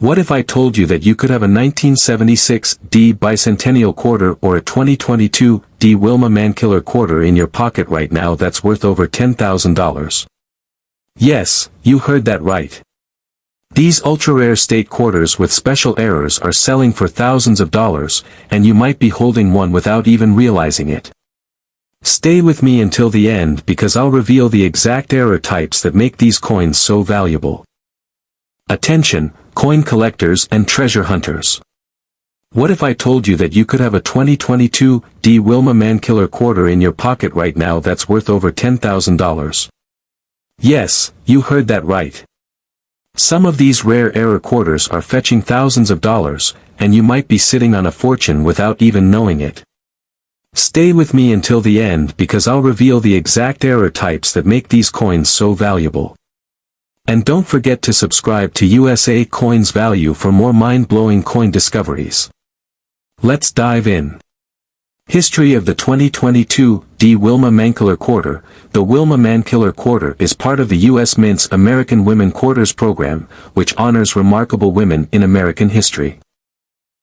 What if I told you that you could have a 1976 D bicentennial quarter or a 2022 D Wilma Mankiller Quarter in your pocket right now that's worth over $10,000? Yes, you heard that right. These ultra-rare state quarters with special errors are selling for thousands of dollars, and you might be holding one without even realizing it. Stay with me until the end because I'll reveal the exact error types that make these coins so valuable. Attention, coin collectors and treasure hunters. What if I told you that you could have a 2022 D Wilma Mankiller Quarter in your pocket right now that's worth over $10,000? Yes, you heard that right. Some of these rare error quarters are fetching thousands of dollars, and you might be sitting on a fortune without even knowing it. Stay with me until the end because I'll reveal the exact error types that make these coins so valuable. And don't forget to subscribe to USA Coins Value for more mind-blowing coin discoveries. Let's dive in. History of the 2022 D Wilma Mankiller Quarter. The Wilma Mankiller Quarter is part of the U.S. Mint's American Women Quarters program, which honors remarkable women in American history.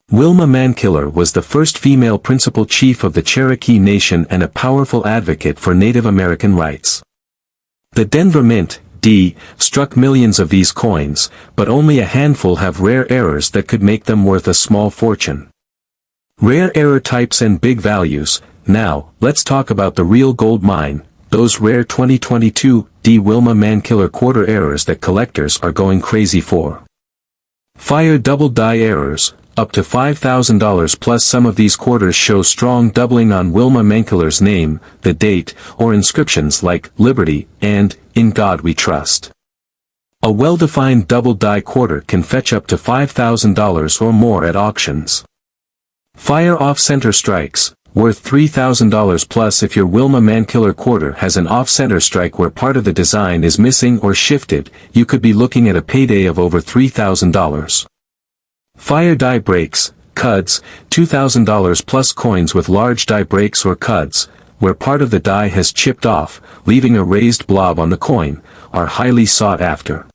Wilma Mankiller was the first female principal chief of the Cherokee Nation and a powerful advocate for Native American rights. The Denver Mint, D, struck millions of these coins, but only a handful have rare errors that could make them worth a small fortune. Rare error types and big values. Now, let's talk about the real gold mine, those rare 2022 D Wilma Mankiller Quarter errors that collectors are going crazy for. Fire double die errors, up to $5,000 plus. Some of these quarters show strong doubling on Wilma Mankiller's name, the date, or inscriptions like Liberty and In God We Trust. A well-defined double die quarter can fetch up to $5,000 or more at auctions. Fire off-center strikes, worth $3,000 plus. If your Wilma Mankiller Quarter has an off-center strike where part of the design is missing or shifted, you could be looking at a payday of over $3,000. Fire die breaks, cuds, $2,000 plus. Coins with large die breaks or cuds, where part of the die has chipped off, leaving a raised blob on the coin, are highly sought after.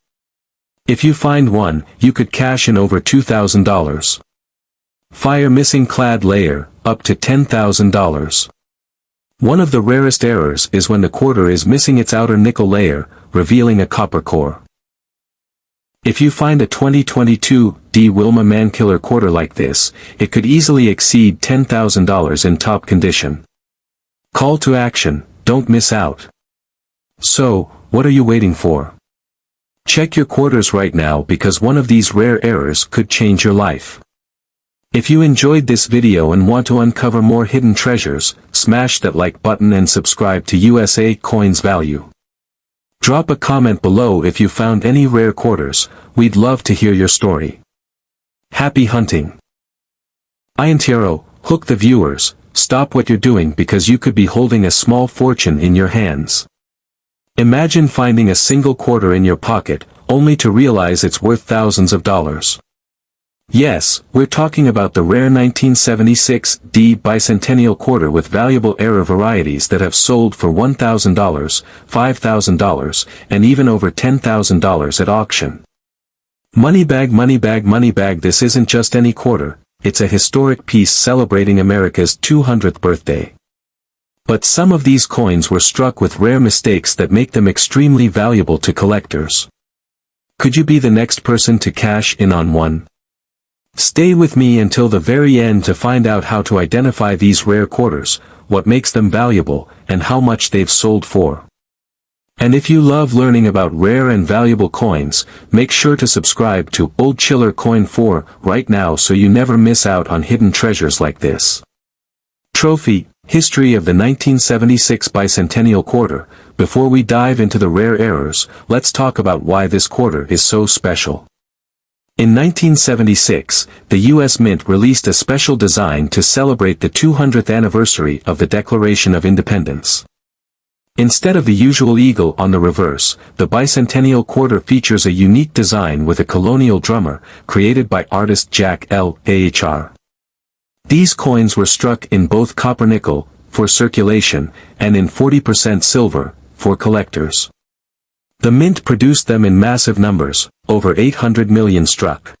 If you find one, you could cash in over $2,000. Fire missing clad layer, up to $10,000. One of the rarest errors is when the quarter is missing its outer nickel layer, revealing a copper core. If you find a 2022 D Wilma Mankiller Quarter like this, it could easily exceed $10,000 in top condition. Call to action, don't miss out. So, what are you waiting for? Check your quarters right now because one of these rare errors could change your life. If you enjoyed this video and want to uncover more hidden treasures, smash that like button and subscribe to USA Coins Value. Drop a comment below if you found any rare quarters. We'd love to hear your story. Happy hunting! Iantero, hook the viewers, stop what you're doing because you could be holding a small fortune in your hands. Imagine finding a single quarter in your pocket, only to realize it's worth thousands of dollars. Yes, we're talking about the rare 1976 D bicentennial quarter with valuable error varieties that have sold for $1,000, $5,000, and even over $10,000 at auction. Money bag, money bag, money bag. This isn't just any quarter, it's a historic piece celebrating America's 200th birthday. But some of these coins were struck with rare mistakes that make them extremely valuable to collectors. Could you be the next person to cash in on one? Stay with me until the very end to find out how to identify these rare quarters, what makes them valuable, and how much they've sold for. And if you love learning about rare and valuable coins, make sure to subscribe to Old Chiller Coin 4 right now so you never miss out on hidden treasures like this. Trophy, history of the 1976 bicentennial quarter. Before we dive into the rare errors, let's talk about why this quarter is so special. In 1976, the U.S. Mint released a special design to celebrate the 200th anniversary of the Declaration of Independence. Instead of the usual eagle on the reverse, the bicentennial quarter features a unique design with a colonial drummer, created by artist Jack L. Ahr. These coins were struck in both copper-nickel, for circulation, and in 40% silver, for collectors. The Mint produced them in massive numbers, over 800 million struck.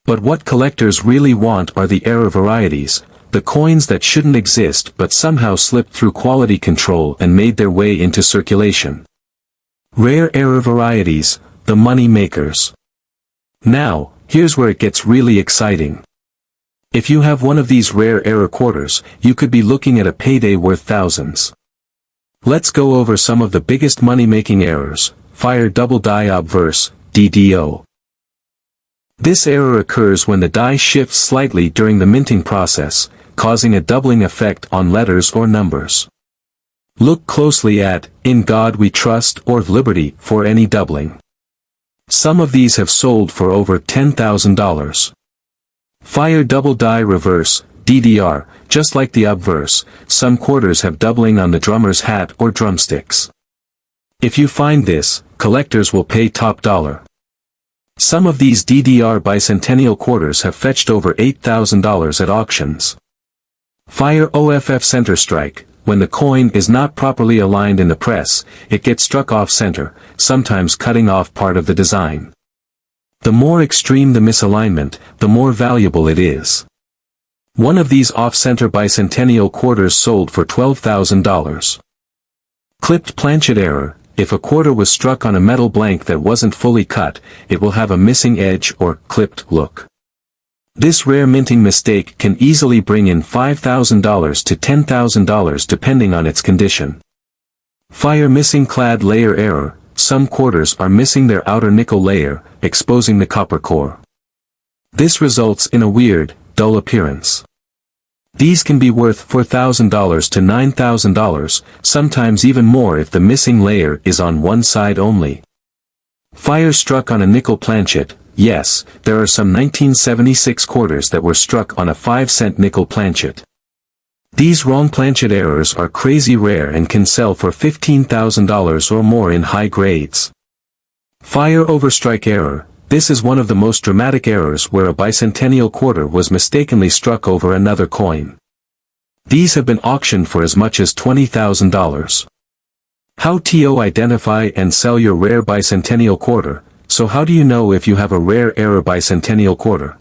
But what collectors really want are the error varieties, the coins that shouldn't exist but somehow slipped through quality control and made their way into circulation. Rare error varieties, the money makers. Now, here's where it gets really exciting. If you have one of these rare error quarters, you could be looking at a payday worth thousands. Let's go over some of the biggest money-making errors. Fire double die obverse, DDO. This error occurs when the die shifts slightly during the minting process, causing a doubling effect on letters or numbers. Look closely at In God We Trust or Liberty for any doubling. Some of these have sold for over $10,000. Fire double die reverse, DDR, just like the obverse, some quarters have doubling on the drummer's hat or drumsticks. If you find this, collectors will pay top dollar. Some of these DDR bicentennial quarters have fetched over $8,000 at auctions. Fire OFF center strike, when the coin is not properly aligned in the press, it gets struck off center, sometimes cutting off part of the design. The more extreme the misalignment, the more valuable it is. One of these off-center bicentennial quarters sold for $12,000. Clipped planchet error. If a quarter was struck on a metal blank that wasn't fully cut, it will have a missing edge or clipped look. This rare minting mistake can easily bring in $5,000 to $10,000 depending on its condition. Fire missing clad layer error. Some quarters are missing their outer nickel layer, exposing the copper core. This results in a weird, dull appearance. These can be worth $4,000 to $9,000, sometimes even more if the missing layer is on one side only. Fire struck on a nickel planchet. Yes, there are some 1976 quarters that were struck on a 5-cent nickel planchet. These wrong planchet errors are crazy rare and can sell for $15,000 or more in high grades. Fire overstrike error. This is one of the most dramatic errors where a bicentennial quarter was mistakenly struck over another coin. These have been auctioned for as much as $20,000. How to identify and sell your rare bicentennial quarter. So how do you know if you have a rare error bicentennial quarter?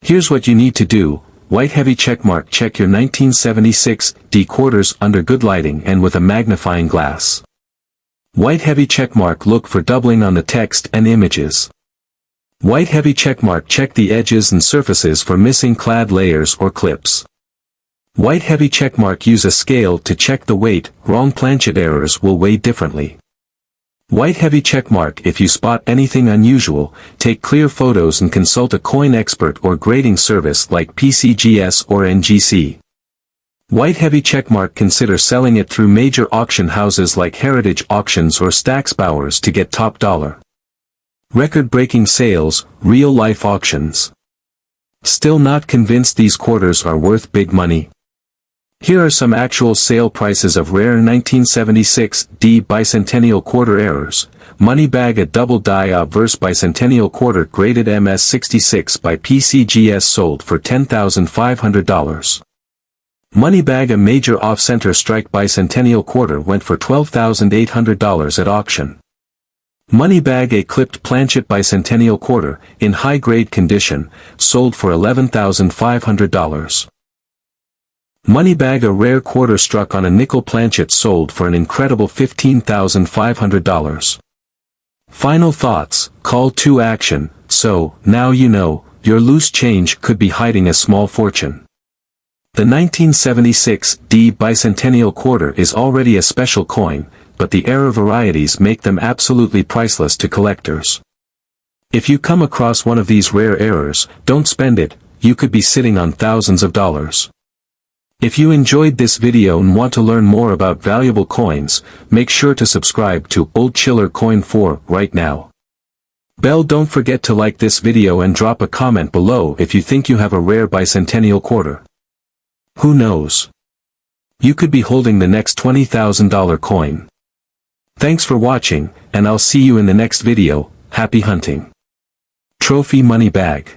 Here's what you need to do. White heavy checkmark. Check your 1976 D quarters under good lighting and with a magnifying glass. White heavy checkmark. Look for doubling on the text and images. White heavy checkmark. Check the edges and surfaces for missing clad layers or clips. White heavy checkmark. Use a scale to check the weight. Wrong planchet errors will weigh differently. White heavy checkmark. If you spot anything unusual, take clear photos and consult a coin expert or grading service like PCGS or NGC. White heavy checkmark. Consider selling it through major auction houses like Heritage Auctions or Stack's Bowers to get top dollar. Record-breaking sales, real-life auctions. Still not convinced these quarters are worth big money? Here are some actual sale prices of rare 1976 D bicentennial quarter errors. Money bag. A double die obverse bicentennial quarter graded MS66 by PCGS sold for $10,500. Money bag. A major off-center strike bicentennial quarter went for $12,800 at auction. Money bag. A clipped planchet bicentennial quarter, in high-grade condition, sold for $11,500. Money bag. A rare quarter struck on a nickel planchet sold for an incredible $15,500. Final thoughts. Call to action. So, now you know, your loose change could be hiding a small fortune. The 1976 D bicentennial quarter is already a special coin, but the error varieties make them absolutely priceless to collectors. If you come across one of these rare errors, don't spend it. You could be sitting on thousands of dollars. If you enjoyed this video and want to learn more about valuable coins, make sure to subscribe to Old Chiller Coin 4 right now. Bell. Don't forget to like this video and drop a comment below if you think you have a rare bicentennial quarter. Who knows? You could be holding the next $20,000 coin. Thanks for watching, and I'll see you in the next video. Happy hunting. Trophy money bag.